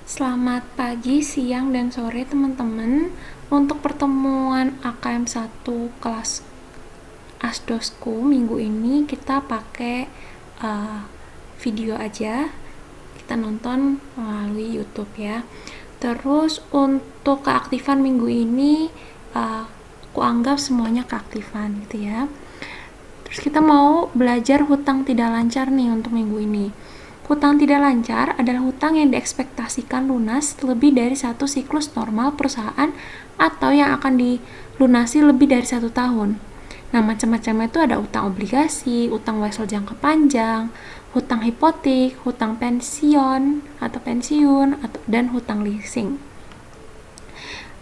Selamat pagi, siang, dan sore teman-teman. Untuk pertemuan AKM 1 kelas Asdosku minggu ini kita pakai video aja. Kita nonton melalui YouTube ya. Terus untuk keaktifan minggu ini aku anggap semuanya keaktifan gitu ya. Terus kita mau belajar hutang tidak lancar nih untuk minggu ini. Hutang tidak lancar adalah hutang yang diekspektasikan lunas lebih dari satu siklus normal perusahaan atau yang akan dilunasi lebih dari 1 tahun. Nah, macam-macamnya itu ada hutang obligasi, hutang wesel jangka panjang, hutang hipotek, hutang pensiun, dan hutang leasing.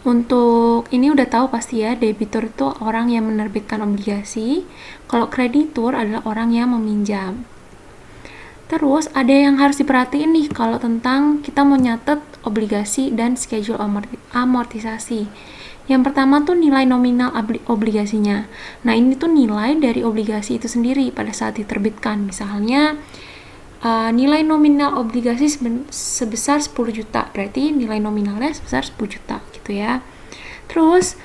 Untuk ini udah tahu pasti ya, debitur itu orang yang menerbitkan obligasi, kalau kreditur adalah orang yang meminjam. Terus ada yang harus diperhatiin nih kalau tentang kita mau nyatet obligasi dan schedule amortisasi. Yang pertama tuh nilai nominal obligasinya. Nah, ini tuh nilai dari obligasi itu sendiri pada saat diterbitkan. Misalnya nilai nominal obligasi sebesar 10 juta, berarti nilai nominalnya sebesar 10 juta gitu ya. Terus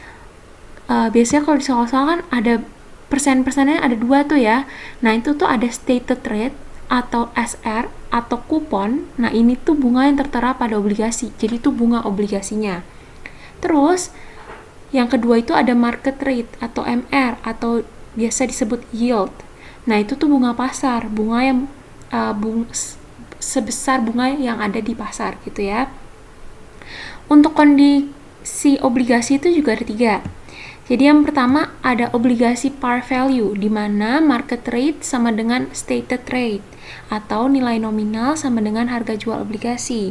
biasanya kalau di soal-soal kan ada persen-persennya ada 2 tuh ya. Nah, itu tuh ada stated rate atau SR atau kupon. Nah, ini tuh bunga yang tertera pada obligasi. Jadi itu bunga obligasinya. Terus yang kedua itu ada market rate atau MR atau biasa disebut yield. Nah, itu tuh bunga pasar, bunga yang sebesar bunga yang ada di pasar gitu ya. Untuk kondisi obligasi itu juga ada 3. Jadi yang pertama ada obligasi par value, di mana market rate sama dengan stated rate atau nilai nominal sama dengan harga jual obligasi.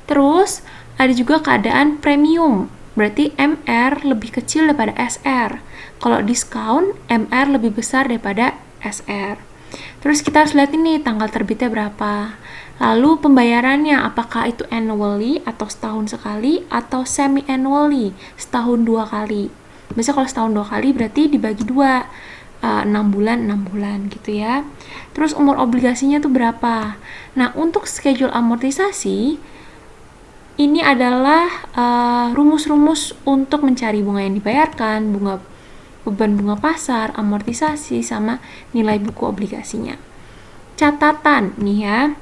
Terus ada juga keadaan premium, berarti MR lebih kecil daripada SR. Kalau diskon, MR lebih besar daripada SR. Terus kita harus lihat ini tanggal terbitnya berapa. Lalu pembayarannya apakah itu annually atau setahun sekali atau semi annually, setahun 2 kali. Biasanya kalau setahun 2 kali berarti dibagi 2, 6 bulan gitu ya. Terus umur obligasinya tuh berapa. Nah, untuk schedule amortisasi ini adalah rumus-rumus untuk mencari bunga yang dibayarkan, beban bunga pasar, amortisasi, sama nilai buku obligasinya. Catatan nih ya,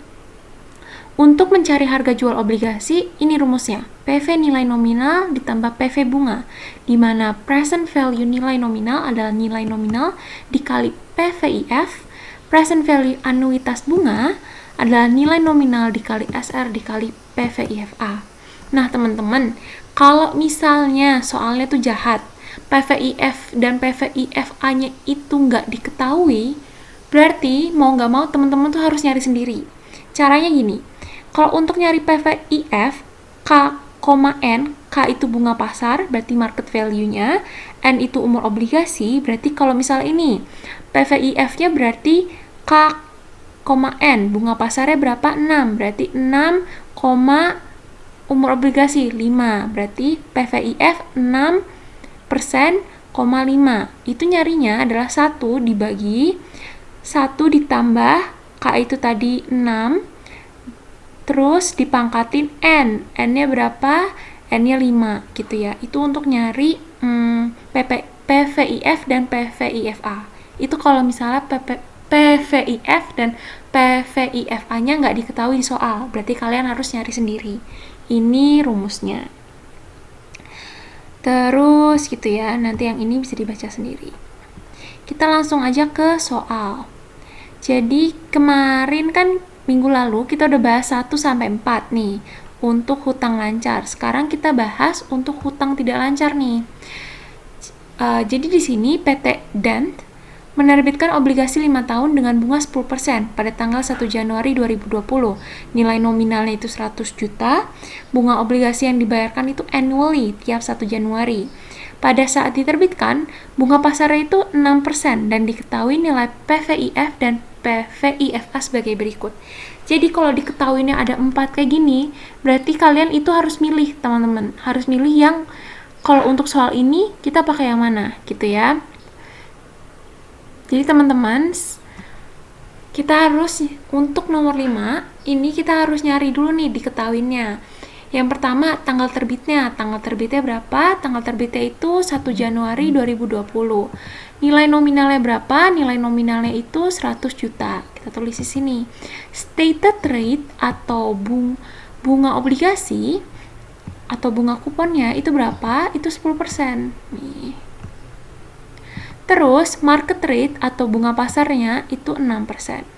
untuk mencari harga jual obligasi, ini rumusnya. PV nilai nominal ditambah PV bunga, di mana present value nilai nominal adalah nilai nominal dikali PVIF, present value anuitas bunga adalah nilai nominal dikali SR dikali PVIFA. Nah, teman-teman, kalau misalnya soalnya tuh jahat, PVIF dan PVIFA-nya itu nggak diketahui, berarti mau nggak mau teman-teman tuh harus nyari sendiri. Caranya gini, kalau untuk nyari PVIF, K, N, K itu bunga pasar, berarti market value-nya, N itu umur obligasi, berarti kalau misalnya ini, PVIF-nya berarti K, N, bunga pasarnya berapa? 6, berarti 6, umur obligasi 5, berarti PVIF 6%, 5. Itu nyarinya adalah 1 dibagi 1 ditambah K itu tadi 6, terus dipangkatin N. N-nya berapa? N-nya 5 gitu ya. Itu untuk nyari PVIF dan PVIFA. Itu kalau misalnya PVIF dan PVIFA-nya nggak diketahui di soal, berarti kalian harus nyari sendiri. Ini rumusnya. Terus gitu ya, nanti yang ini bisa dibaca sendiri. Kita langsung aja ke soal. Jadi kemarin kan minggu lalu kita udah bahas 1-4 nih untuk hutang lancar. Sekarang kita bahas untuk hutang tidak lancar nih. Jadi di sini PT Dent menerbitkan obligasi 5 tahun dengan bunga 10% pada tanggal 1 Januari 2020. Nilai nominalnya itu 100 juta. Bunga obligasi yang dibayarkan itu annually tiap 1 Januari. Pada saat diterbitkan, bunga pasarnya itu 6% dan diketahui nilai PVIF dan PVIFA sebagai berikut. Jadi kalau diketahuinya ada 4 kayak gini, berarti kalian itu harus milih, teman-teman. Harus milih yang kalau untuk soal ini kita pakai yang mana gitu ya. Jadi teman-teman, kita harus untuk nomor 5 ini kita harus nyari dulu nih diketahuinya. Yang pertama, tanggal terbitnya. Tanggal terbitnya berapa? Tanggal terbitnya itu 1 Januari 2020. Nilai nominalnya berapa? Nilai nominalnya itu 100 juta. Kita tulis di sini. Stated rate atau bunga obligasi atau bunga kuponnya itu berapa? Itu 10%. Nih. Terus, market rate atau bunga pasarnya itu 6%.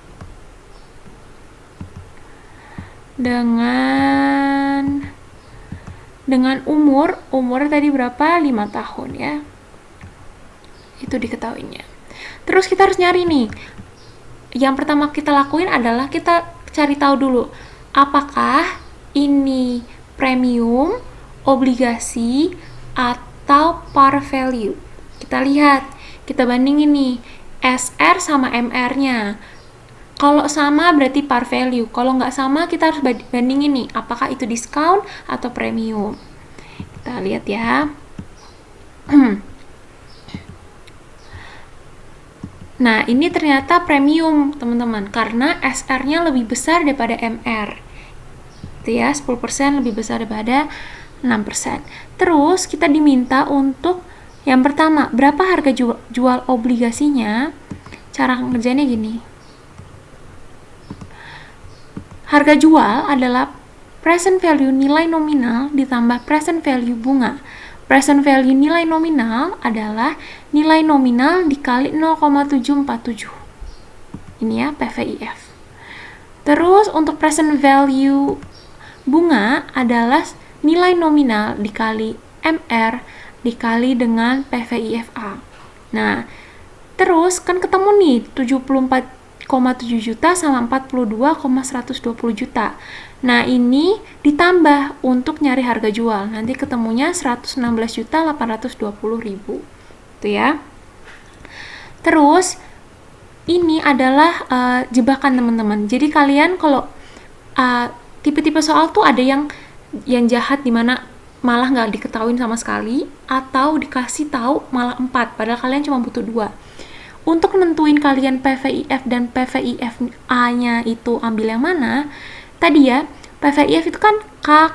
Dengan umur tadi berapa? 5 tahun ya. Itu diketahuinya. Terus kita harus nyari nih. Yang pertama kita lakuin adalah kita cari tahu dulu apakah ini premium, obligasi, atau par value. Kita lihat, kita bandingin nih SR sama MR-nya. Kalau sama berarti par value. Kalau nggak sama kita harus bandingin nih, apakah itu diskon atau premium. Kita lihat ya. Nah, ini ternyata premium, teman-teman, karena SR-nya lebih besar daripada MR. Itu ya, 10% lebih besar daripada 6%. Terus kita diminta untuk yang pertama, berapa harga jual obligasinya? Cara ngerjainnya gini. Harga jual adalah present value nilai nominal ditambah present value bunga. Present value nilai nominal adalah nilai nominal dikali 0,747. Ini ya, PVIF. Terus untuk present value bunga adalah nilai nominal dikali MR dikali dengan PVIFA. Nah, terus kan ketemu nih 74,7 juta sama 42,120 juta. Nah, ini ditambah untuk nyari harga jual. Nanti ketemunya 116.820.000. Itu ya. Terus ini adalah jebakan teman-teman. Jadi kalian kalau tipe-tipe soal tuh ada yang jahat dimana malah nggak diketahuin sama sekali, atau dikasih tahu malah 4, padahal kalian cuma butuh 2. Untuk nentuin kalian PVIF dan PVIF-A-nya itu ambil yang mana, tadi ya, PVIF itu kan K,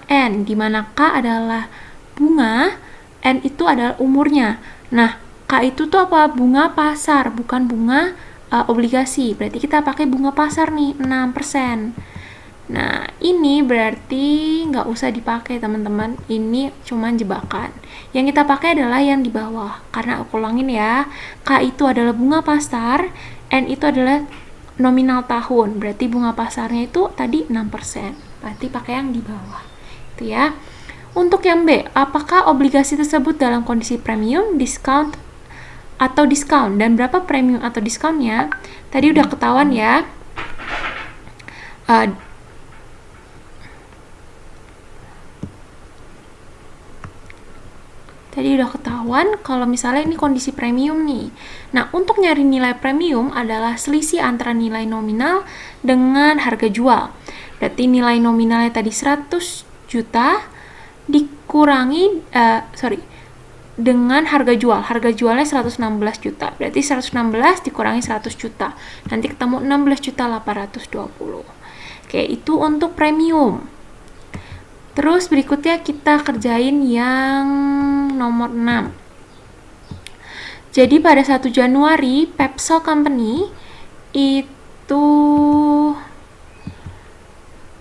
N, di mana K adalah bunga, N itu adalah umurnya. Nah, K itu tuh apa? Bunga pasar, bukan bunga obligasi. Berarti kita pakai bunga pasar nih, 6%. Nah, ini berarti nggak usah dipakai, teman-teman. Ini cuma jebakan. Yang kita pakai adalah yang di bawah. Karena aku ulangin ya, K itu adalah bunga pasar, N itu adalah nominal tahun. Berarti bunga pasarnya itu tadi 6%. Berarti pakai yang di bawah. Itu ya. Untuk yang B, apakah obligasi tersebut dalam kondisi premium, diskon, atau diskon? Dan berapa premium atau diskonnya? Tadi udah ketahuan ya. Tadi udah ketahuan kalau misalnya ini kondisi premium nih. Nah, untuk nyari nilai premium adalah selisih antara nilai nominal dengan harga jual. Berarti nilai nominalnya tadi 100 juta dikurangi, dengan harga jual. Harga jualnya 116 juta. Berarti 116 dikurangi 100 juta. Nanti ketemu 16.820. Oke, itu untuk premium. Terus berikutnya kita kerjain yang nomor 6. Jadi pada 1 Januari Pepsol Company itu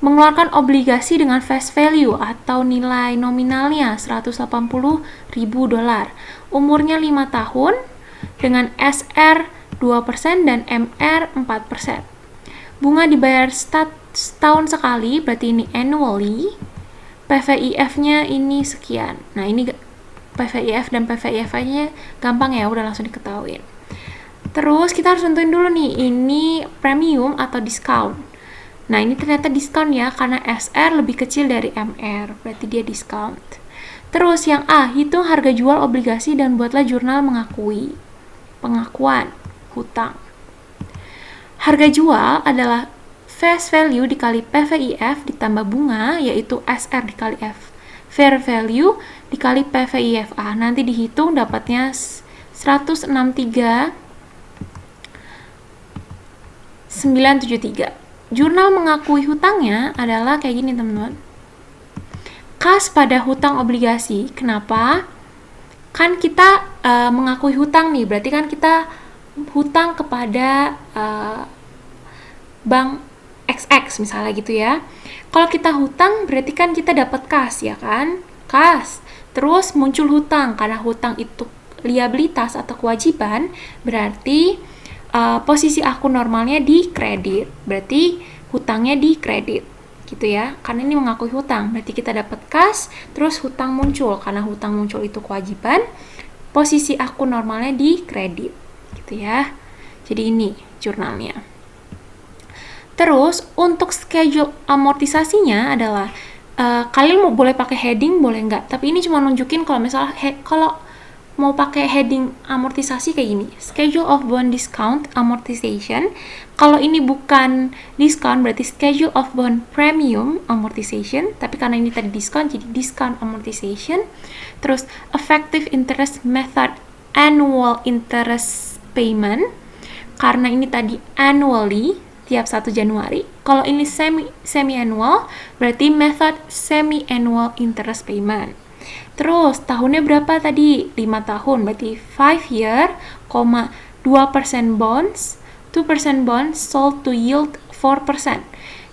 mengeluarkan obligasi dengan face value atau nilai nominalnya $180.000. Umurnya 5 tahun dengan SR 2% dan MR 4%. Bunga dibayar setahun sekali, berarti ini annually. PVIF-nya ini sekian. Nah, ini PVIF dan PVIF-nya gampang ya, udah langsung diketahuin. Terus kita harus tentuin dulu nih, ini premium atau diskon. Nah, ini ternyata diskon ya, karena SR lebih kecil dari MR, berarti dia diskon. Terus yang A, hitung harga jual obligasi dan buatlah jurnal pengakuan hutang. Harga jual adalah face value dikali PVIF ditambah bunga, yaitu SR dikali fair value dikali PVIFA. Nanti dihitung dapatnya 163.973. Jurnal mengakui hutangnya adalah kayak gini, teman-teman. kas pada hutang obligasi. Kenapa? Kan kita mengakui hutang nih, berarti kan kita hutang kepada bank XX misalnya gitu ya. Kalau kita hutang berarti kan kita dapat kas ya kan? Kas. Terus muncul hutang, karena hutang itu liabilitas atau kewajiban, berarti posisi akun normalnya di kredit. Berarti hutangnya di kredit gitu ya. Karena ini mengakui hutang, berarti kita dapat kas, terus hutang muncul. Karena hutang muncul itu kewajiban, posisi akun normalnya di kredit gitu ya. Jadi ini jurnalnya. Terus untuk schedule amortisasinya adalah kalian boleh pakai heading, boleh nggak. Tapi ini cuma nunjukin kalau misalnya kalau mau pakai heading amortisasi kayak gini, schedule of bond discount amortization. Kalau ini bukan discount berarti schedule of bond premium amortization, tapi karena ini tadi diskon jadi discount amortization. Terus effective interest method annual interest payment, karena ini tadi annually tiap 1 Januari. Kalau ini semi-annual berarti method semi-annual interest payment. Terus tahunnya berapa tadi? 5 tahun, berarti 5 year, 2% bonds, 2% bonds sold to yield 4%.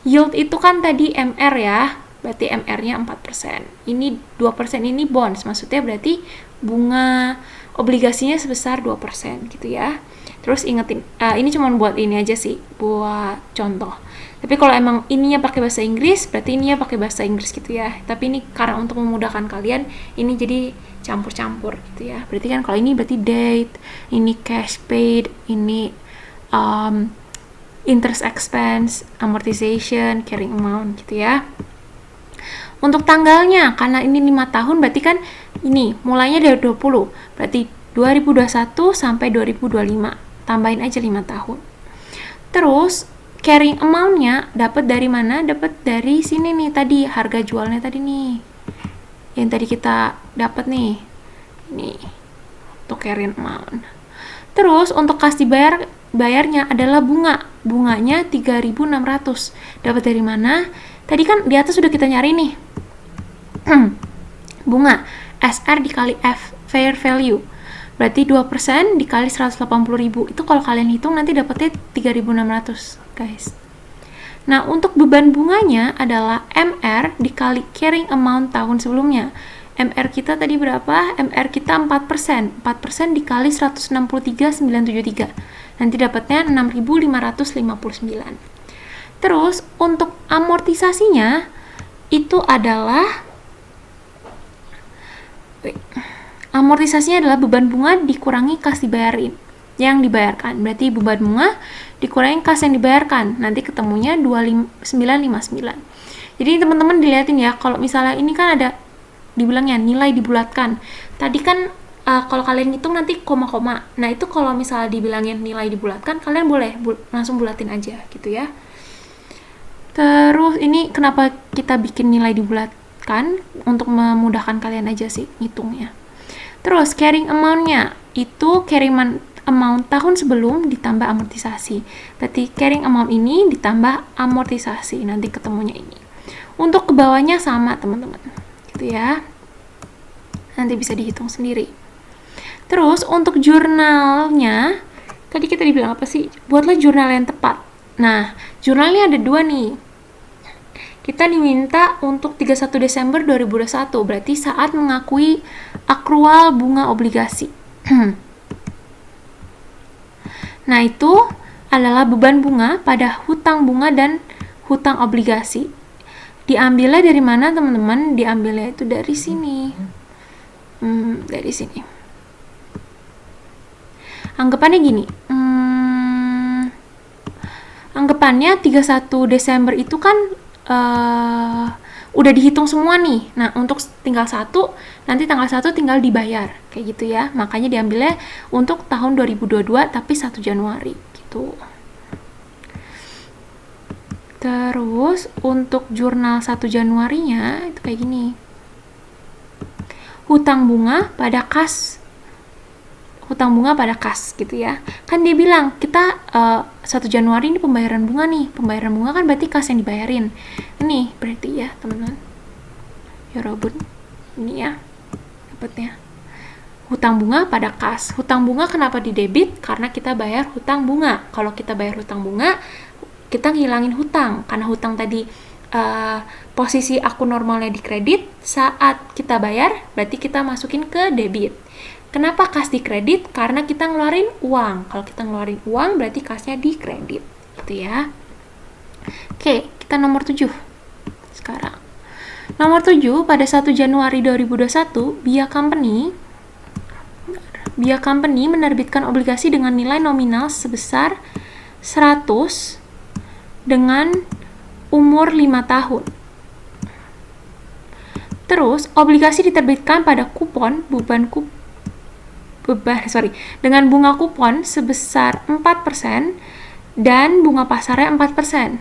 Yield itu kan tadi MR ya, berarti MR-nya 4%. Ini 2% ini bonds, maksudnya berarti bunga obligasinya sebesar 2% gitu ya. Terus ingetin, ini cuma buat ini aja sih, buat contoh. Tapi kalau emang ininya pakai bahasa Inggris, berarti ininya pakai bahasa Inggris gitu ya. Tapi ini karena untuk memudahkan kalian, ini jadi campur-campur gitu ya. Berarti kan kalau ini berarti date, ini cash paid, ini interest expense, amortization, carrying amount gitu ya. Untuk tanggalnya, karena ini 5 tahun, berarti kan ini mulainya dari 20, berarti 2021 sampai 2025. Tambahin aja 5 tahun. Terus carrying amount-nya dapat dari mana? Dapat dari sini nih tadi, harga jualnya tadi nih. Yang tadi kita dapat nih. Nih. Untuk carrying amount. Terus untuk kas bayarnya adalah bunga. Bunganya 3.600. Dapat dari mana? Tadi kan di atas sudah kita nyari nih. Bunga SR dikali F, fair value. Berarti 2% dikali 180.000. Itu kalau kalian hitung nanti dapatnya 3.600, guys. Nah, untuk beban bunganya adalah MR dikali carrying amount tahun sebelumnya. MR kita tadi berapa? MR kita 4%. 4% dikali 163.973. Nanti dapatnya 6.559. Terus, untuk amortisasinya itu adalah amortisasinya adalah beban bunga dikurangi kas yang dibayarkan. Berarti beban bunga dikurangi kas yang dibayarkan. Nanti ketemunya 2959. Jadi teman-teman dilihatin ya, kalau misalnya ini kan ada dibilangnya nilai dibulatkan. Tadi kan kalau kalian hitung nanti koma-koma. Nah, itu kalau misalnya dibilangin nilai dibulatkan, kalian boleh langsung bulatin aja gitu ya. Terus ini kenapa kita bikin nilai dibulatkan? Untuk memudahkan kalian aja sih ngitungnya. Terus carrying amount-nya itu carrying amount tahun sebelum ditambah amortisasi. Berarti carrying amount ini ditambah amortisasi. Nanti ketemunya ini. Untuk ke bawahnya sama teman-teman. Gitu ya. Nanti bisa dihitung sendiri. Terus untuk jurnalnya, tadi kita dibilang apa sih? Buatlah jurnal yang tepat. Nah, jurnalnya ada 2 nih. Kita diminta untuk 31 Desember 2021, berarti saat mengakui akrual bunga obligasi. Nah, itu adalah beban bunga pada hutang bunga dan hutang obligasi. Diambilnya dari mana, teman-teman? Diambilnya itu dari sini. Dari sini. Anggapannya gini. Anggapannya 31 Desember itu kan udah dihitung semua nih. Nah, untuk tinggal 1, nanti tanggal 1 tinggal dibayar. Kayak gitu ya. Makanya diambilnya untuk tahun 2022 tapi 1 Januari gitu. Terus untuk jurnal 1 Januarinya itu kayak gini. Hutang bunga pada kas gitu ya. Kan dia bilang kita 1 Januari ini pembayaran bunga nih. Pembayaran bunga kan berarti kas yang dibayarin. Ini berarti ya teman-teman. Yorobun. Ini ya, dapatnya. Hutang bunga pada kas. Hutang bunga kenapa di debit? Karena kita bayar hutang bunga. Kalau kita bayar hutang bunga, kita ngilangin hutang. Karena hutang tadi posisi akun normalnya di kredit, saat kita bayar, berarti kita masukin ke debit. Kenapa kas di kredit? Karena kita ngeluarin uang. Kalau kita ngeluarin uang, berarti kasnya di kredit. Gitu ya. Oke, kita nomor 7. Sekarang. Nomor 7, pada 1 Januari 2021, Bia Company menerbitkan obligasi dengan nilai nominal sebesar 100 dengan umur 5 tahun. Terus, obligasi diterbitkan pada dengan bunga kupon sebesar 4% dan bunga pasarnya 4%.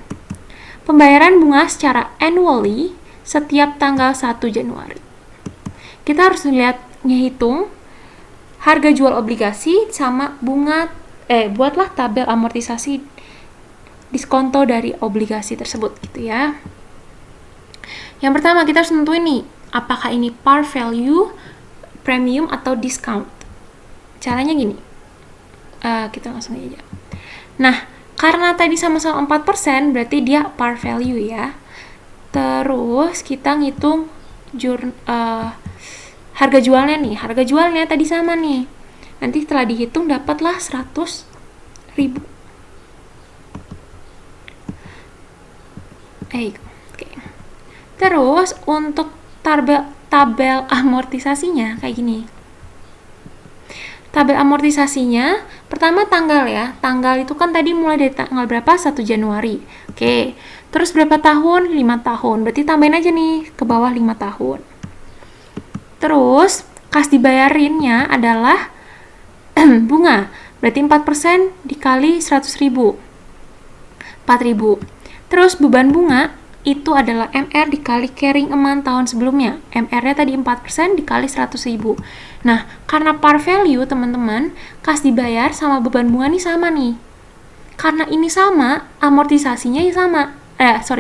Pembayaran bunga secara annually setiap tanggal 1 Januari. Kita harus ngehitung harga jual obligasi sama bunga, buatlah tabel amortisasi diskonto dari obligasi tersebut gitu ya. Yang pertama kita harus nentuin nih, apakah ini par value, premium, atau discount. Caranya gini, kita langsung aja. Nah, karena tadi sama-sama 4%, berarti dia par value ya. Terus kita ngitung harga jualnya nih. Harga jualnya tadi sama nih. Nanti setelah dihitung dapatlah 100.000. Oke. Terus untuk tabel amortisasinya kayak gini. Tabel amortisasinya pertama tanggal ya. Tanggal itu kan tadi mulai dari tanggal berapa? 1 Januari. Oke. Terus berapa tahun? 5 tahun. Berarti tambahin aja nih ke bawah 5 tahun. Terus kas dibayarinnya adalah bunga. Berarti 4% dikali 100.000. 4.000. Terus beban bunga itu adalah MR dikali carrying amount tahun sebelumnya. MR-nya tadi 4% dikali 100.000. Nah, karena par value, teman-teman, kas dibayar sama beban bunga nih sama nih. Karena ini sama, amortisasinya sama.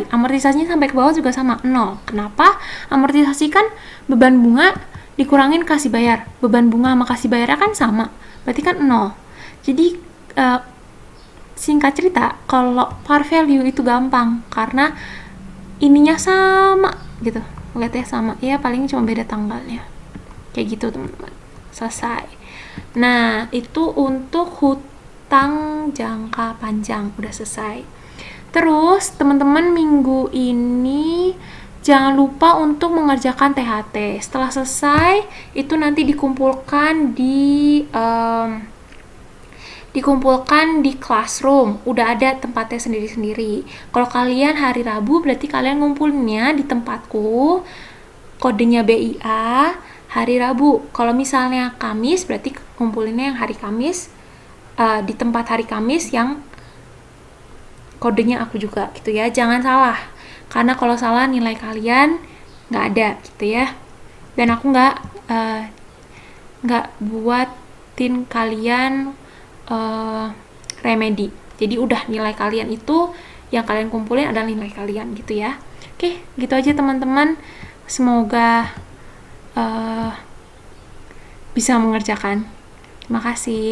Amortisasinya sampai ke bawah juga sama, 0. Kenapa? Amortisasi kan beban bunga dikurangin kas dibayar. Beban bunga sama kas dibayarnya kan sama. Berarti kan 0. Jadi, singkat cerita, kalau par value itu gampang karena ininya sama gitu. Lihatnya sama. Ya paling cuma beda tanggalnya. Kayak gitu, teman-teman. Selesai. Nah, itu untuk hutang jangka panjang udah selesai. Terus, teman-teman minggu ini jangan lupa untuk mengerjakan THT. Setelah selesai, itu nanti dikumpulkan di classroom. Udah ada tempatnya sendiri-sendiri. Kalau kalian hari Rabu, berarti kalian ngumpulinnya di tempatku. Kodenya BIA hari Rabu. Kalau misalnya Kamis, berarti ngumpulinnya yang hari Kamis. Di tempat hari Kamis yang kodenya aku juga gitu ya. Jangan salah. Karena kalau salah nilai kalian nggak ada gitu ya. Dan aku nggak buatin kalian remedi. Jadi udah nilai kalian itu yang kalian kumpulin adalah nilai kalian gitu ya. Oke, gitu aja teman-teman. Semoga bisa mengerjakan. Terima kasih.